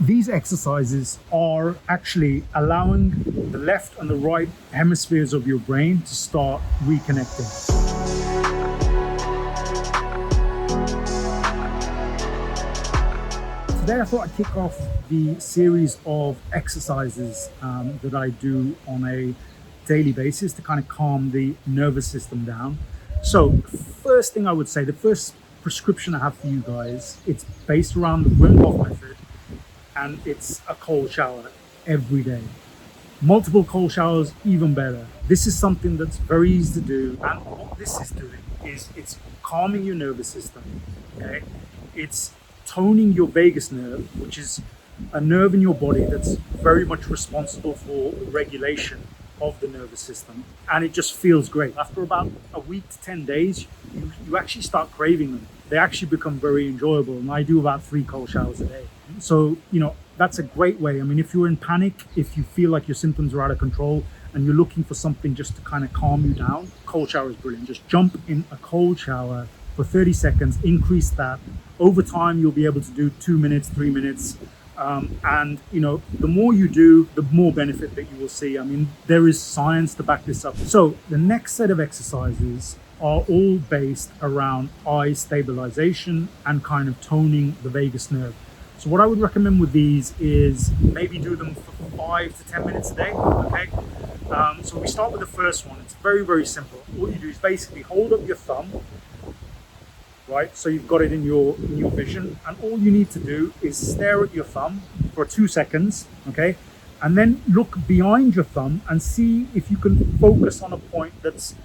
these exercises are actually allowing the left and the right hemispheres of your brain to start reconnecting. Today I thought I'd kick off the series of exercises that I do on a daily basis to kind of calm the nervous system down. So first thing I would say, the first prescription I have for you guys, it's based around the Wim Hof Method, and it's a cold shower every day. Multiple cold showers, even better. This is something that's very easy to do, and what this is doing is it's calming your nervous system, okay? It's toning your vagus nerve, which is a nerve in your body that's very much responsible for the regulation of the nervous system, and it just feels great. After about a week to 10 days, you actually start craving them. They actually become very enjoyable, and I do about 3 cold showers a day. So, that's a great way. I mean, if you're in panic, if you feel like your symptoms are out of control and you're looking for something just to kind of calm you down, cold shower is brilliant. Just jump in a cold shower for 30 seconds, increase that. Over time, you'll be able to do 2 minutes, 3 minutes. And the more you do, the more benefit that you will see. I mean, there is science to back this up. So the next set of exercises are all based around eye stabilization and kind of toning the vagus nerve. So what I would recommend with these is maybe do them for 5 to 10 minutes a day, okay? So we start with the first one. It's very, very simple. All you do is basically hold up your thumb, right? So you've got it in your vision, and all you need to do is stare at your thumb for 2 seconds, okay? And then look behind your thumb and see if you can focus on a point that's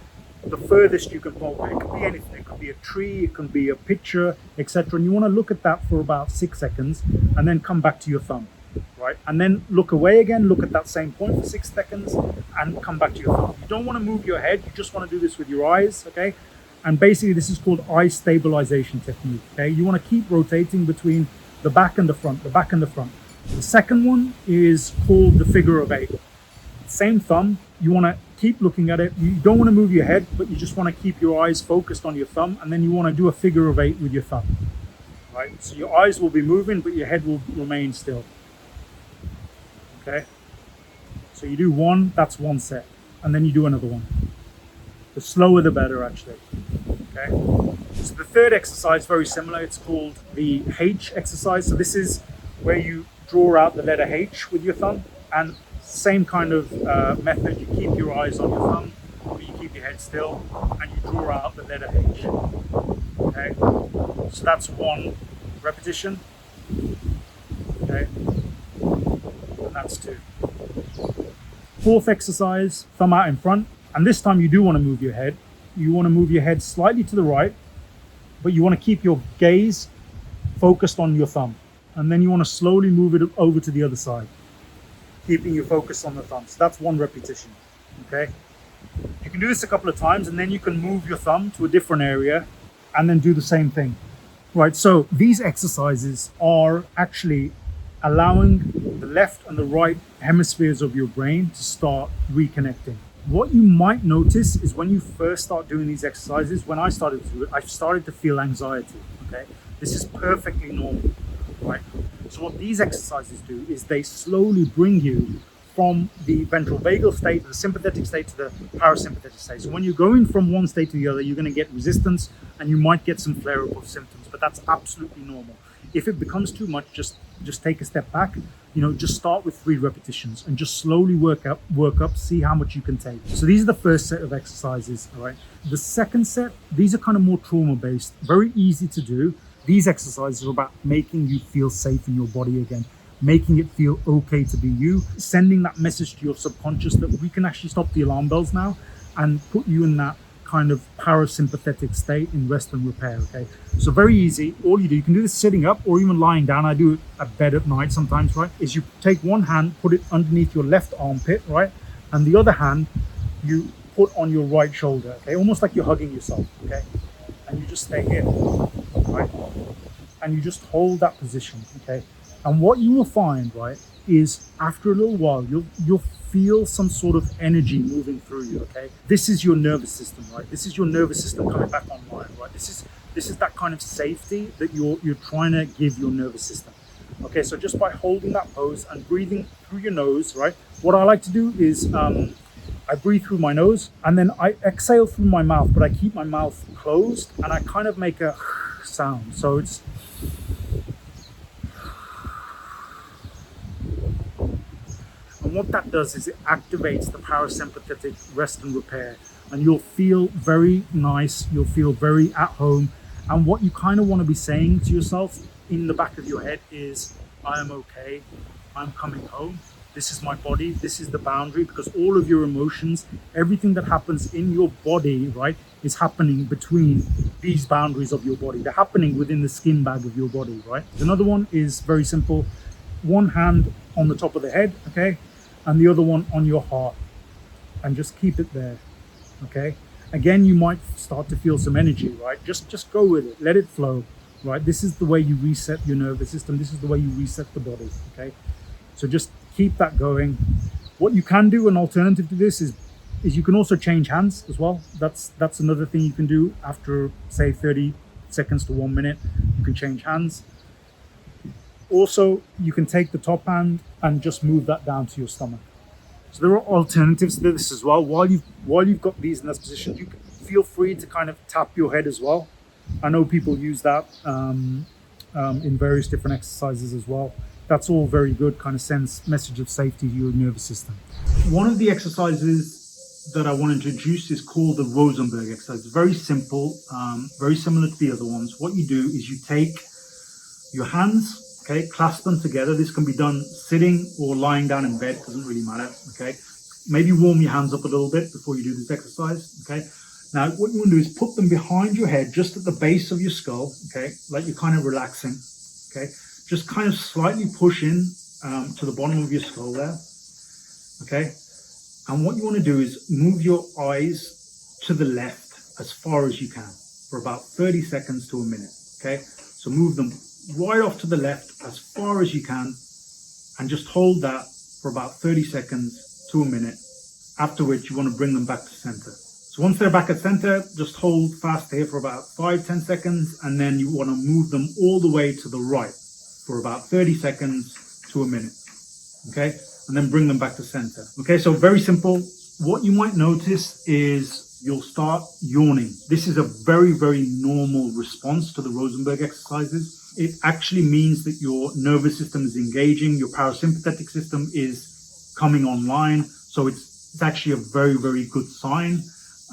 the furthest you can focus. It could be anything. It could be a tree, it could be a picture, etc. And you want to look at that for about 6 seconds and then come back to your thumb, right? And then look away again, look at that same point for 6 seconds and come back to your thumb. You don't want to move your head, you just want to do this with your eyes, okay? And basically this is called eye stabilization technique, okay? You want to keep rotating between the back and the front, the back and the front. The second one is called the figure of 8. Same thumb, you want to keep looking at it. You don't want to move your head, but you just want to keep your eyes focused on your thumb, and then you want to do a figure of 8 with your thumb, right? So your eyes will be moving, but your head will remain still, okay? So you do one, that's one set, and then you do another one. The slower the better, actually, okay? So the third exercise, very similar, it's called the H exercise. So this is where you draw out the letter H with your thumb, and same kind of method. You keep your eyes on your thumb, but you keep your head still, and you draw out the letter H, okay? So that's 1 repetition, okay? And that's 2. Fourth exercise, thumb out in front. And this time you do want to move your head. You want to move your head slightly to the right, but you want to keep your gaze focused on your thumb. And then you want to slowly move it over to the other side, keeping your focus on the thumb. So that's 1 repetition, okay? You can do this a couple of times, and then you can move your thumb to a different area and then do the same thing, right? So these exercises are actually allowing the left and the right hemispheres of your brain to start reconnecting. What you might notice is when you first start doing these exercises, when I started to do it, I started to feel anxiety, okay? This is perfectly normal, right? So what these exercises do is they slowly bring you from the ventral vagal state, the sympathetic state, to the parasympathetic state. So when you're going from one state to the other, you're going to get resistance and you might get some flare-up of symptoms, but that's absolutely normal. If it becomes too much, just take a step back. Just start with 3 repetitions and just slowly work up, see how much you can take. So these are the first set of exercises, all right? The second set, these are kind of more trauma-based, very easy to do. These exercises are about making you feel safe in your body again, making it feel okay to be you, sending that message to your subconscious that we can actually stop the alarm bells now and put you in that kind of parasympathetic state in rest and repair, okay? So very easy. All you do, you can do this sitting up or even lying down. I do it at bed at night sometimes, right? Is you take one hand, put it underneath your left armpit, right? And the other hand, you put on your right shoulder, okay? Almost like you're hugging yourself, okay? And you just stay here, right? And you just hold that position, okay? And what you will find, right, is after a little while, you'll feel some sort of energy moving through you, okay? This is your nervous system, right? This is your nervous system coming back online, right? This is that kind of safety that you're trying to give your nervous system. Okay, so just by holding that pose and breathing through your nose, right? What I like to do is I breathe through my nose and then I exhale through my mouth, but I keep my mouth closed and I kind of make a sound. So it's, and what that does is it activates the parasympathetic rest and repair, and you'll feel very nice, you'll feel very at home. And what you kind of want to be saying to yourself in the back of your head is, I am okay, I'm coming home, this is my body, this is the boundary, because all of your emotions, everything that happens in your body, right, is happening between these boundaries of your body. They're happening within the skin bag of your body, right? Another one is very simple. One hand on the top of the head, okay, and the other one on your heart, and just keep it there, okay? Again, you might start to feel some energy, right? Just go with it, let it flow, right? This is the way you reset your nervous system. This is the way you reset the body, okay? So just keep that going. What you can do, an alternative to this, is you can also change hands as well. That's another thing you can do after, say, 30 seconds to 1 minute. You can change hands. Also, you can take the top hand and just move that down to your stomach. So there are alternatives to this as well. While you've got these in this position, you can feel free to kind of tap your head as well. I know people use that in various different exercises as well. That's all very good, kind of sends message of safety to your nervous system. One of the exercises that I want to introduce is called the Rosenberg exercise. It's very simple, very similar to the other ones. What you do is you take your hands, okay, clasp them together. This can be done sitting or lying down in bed, doesn't really matter, okay? Maybe warm your hands up a little bit before you do this exercise, okay? Now, what you want to do is put them behind your head, just at the base of your skull, okay? Like you're kind of relaxing, okay? Just kind of slightly push in to the bottom of your skull there, okay? And what you want to do is move your eyes to the left as far as you can for about 30 seconds to a minute, okay? So move them right off to the left as far as you can and just hold that for about 30 seconds to a minute, after which you want to bring them back to center. So once they're back at center, just hold fast here for about 5-10 seconds, and then you want to move them all the way to the right for about 30 seconds to a minute, okay? And then bring them back to center. Okay, so very simple. What you might notice is you'll start yawning. This is a very, very normal response to the Rosenberg exercises. It actually means that your nervous system is engaging, your parasympathetic system is coming online. So it's actually a very, very good sign.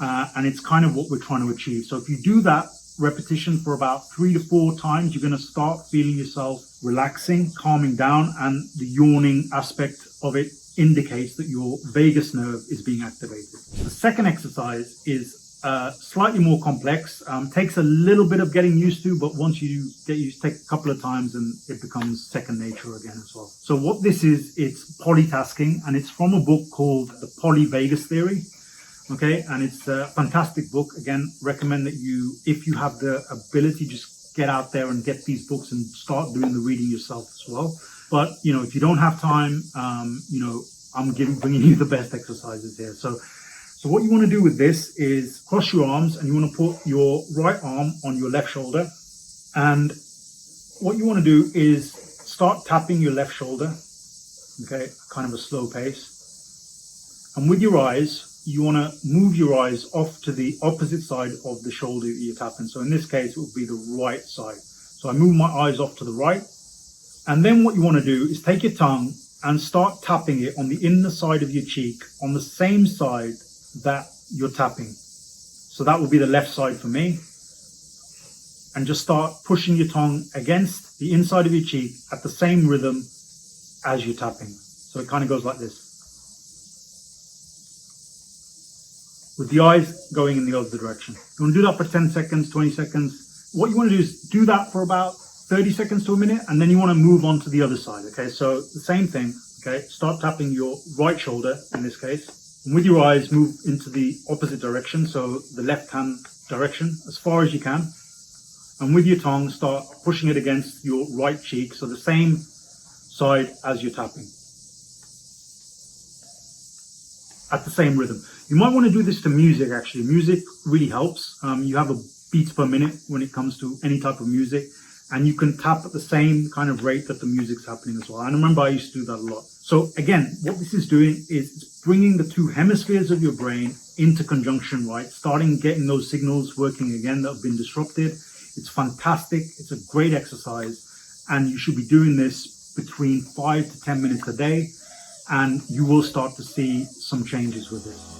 And it's kind of what we're trying to achieve. So if you do that repetition for about 3 to 4 times, you're going to start feeling yourself relaxing, calming down, and the yawning aspect of it indicates that your vagus nerve is being activated. The second exercise is slightly more complex, takes a little bit of getting used to, but once you get used, take a couple of times and it becomes second nature again as well. So what this is, it's polytasking, and it's from a book called The Polyvagus Theory. Okay, and it's a fantastic book. Again, recommend that you, if you have the ability, just get out there and get these books and start doing the reading yourself as well. But, you know, if you don't have time, you know, I'm bringing you the best exercises here. So what you want to do with this is cross your arms, and you want to put your right arm on your left shoulder. And what you want to do is start tapping your left shoulder, okay, kind of a slow pace. And with your eyes, you want to move your eyes off to the opposite side of the shoulder that you're tapping. So in this case, it will be the right side. So I move my eyes off to the right. And then what you want to do is take your tongue and start tapping it on the inner side of your cheek on the same side that you're tapping. So that will be the left side for me. And just start pushing your tongue against the inside of your cheek at the same rhythm as you're tapping. So it kind of goes like this, with the eyes going in the other direction. You want to do that for 10 seconds, 20 seconds. What you want to do is do that for about 30 seconds to a minute, and then you want to move on to the other side, okay? So the same thing, okay? Start tapping your right shoulder, in this case, and with your eyes, move into the opposite direction, so the left-hand direction, as far as you can. And with your tongue, start pushing it against your right cheek, so the same side as you're tapping, at the same rhythm. You might want to do this to music, actually. Music really helps. You have a beats per minute when it comes to any type of music. And you can tap at the same kind of rate that the music's happening as well. And I remember I used to do that a lot. So again, what this is doing is it's bringing the two hemispheres of your brain into conjunction, right? Starting getting those signals working again that have been disrupted. It's fantastic. It's a great exercise. And you should be doing this between 5 to 10 minutes a day. And you will start to see some changes with it.